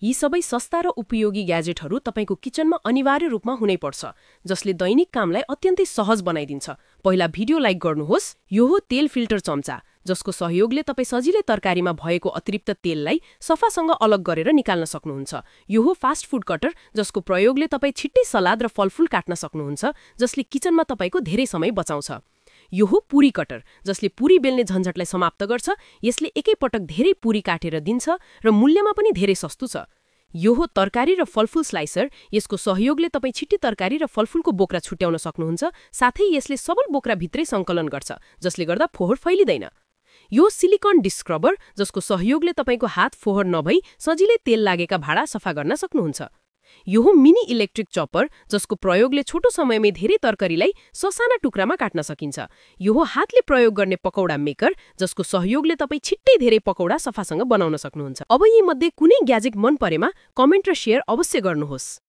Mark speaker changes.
Speaker 1: यी सबै सस्ता र उपयोगी ग्याजेटहरू तपाईको किचनमा अनिवार्य रूपमा हुनै पर्छ, जसले दैनिक कामलाई अत्यन्तै सहज बनाइदिन्छ। पहिला भिडियो लाइक गर्नुहोस्। यो हो तेल फिल्टर चम्चा, जसको सहयोगले तपाईँ सजिलै तरकारीमा भएको अतिरिक्त तेललाई सफासँग अलग गरेर निकाल्न सक्नुहुन्छ। यो हो फास्ट फूड कटर, जसको प्रयोगले तपाईँ छिट्टै सलाद र फलफूल काट्न सक्नुहुन्छ, जसले किचनमा तपाईको धेरै समय बचाउँछ। यो हो पुरी कटर, जसले पुरी बेल्ने झन्झटलाई समाप्त गर्छ। यसले एकैपटक धेरै पुरी काटेर दिन्छ र मूल्यमा पनि धेरै सस्तो छ। यो हो तरकारी र फलफूल स्लाइसर। यसको सहयोगले तपाईँ छिट्टै तरकारी र फलफूलको बोक्रा छुट्याउन सक्नुहुन्छ। साथै यसले सबल बोक्रा भित्रै सङ्कलन गर्छ, जसले गर्दा फोहोर फैलिँदैन। यो सिलिकन डिस्क स्क्रबर, जसको सहयोगले तपाईको हात फोहोर नभई सजिलै तेल लागेका भाँडा सफा गर्न सक्नुहुन्छ। यो हो मिनी इलेक्ट्रिक चपर, जसको प्रयोगले छोटो समयमै धेरै तरकारीलाई ससाना टुक्रामा काट्न सकिन्छ। यो हो हातले प्रयोग गर्ने पकौडा मेकर, जसको सहयोगले तपाईँ छिट्टै धेरै पकौडा सफासँग बनाउन सक्नुहुन्छ। अब यी मध्ये कुनै ग्याजेट मन परेमा कमेन्ट र शेयर अवश्य गर्नुहोस्।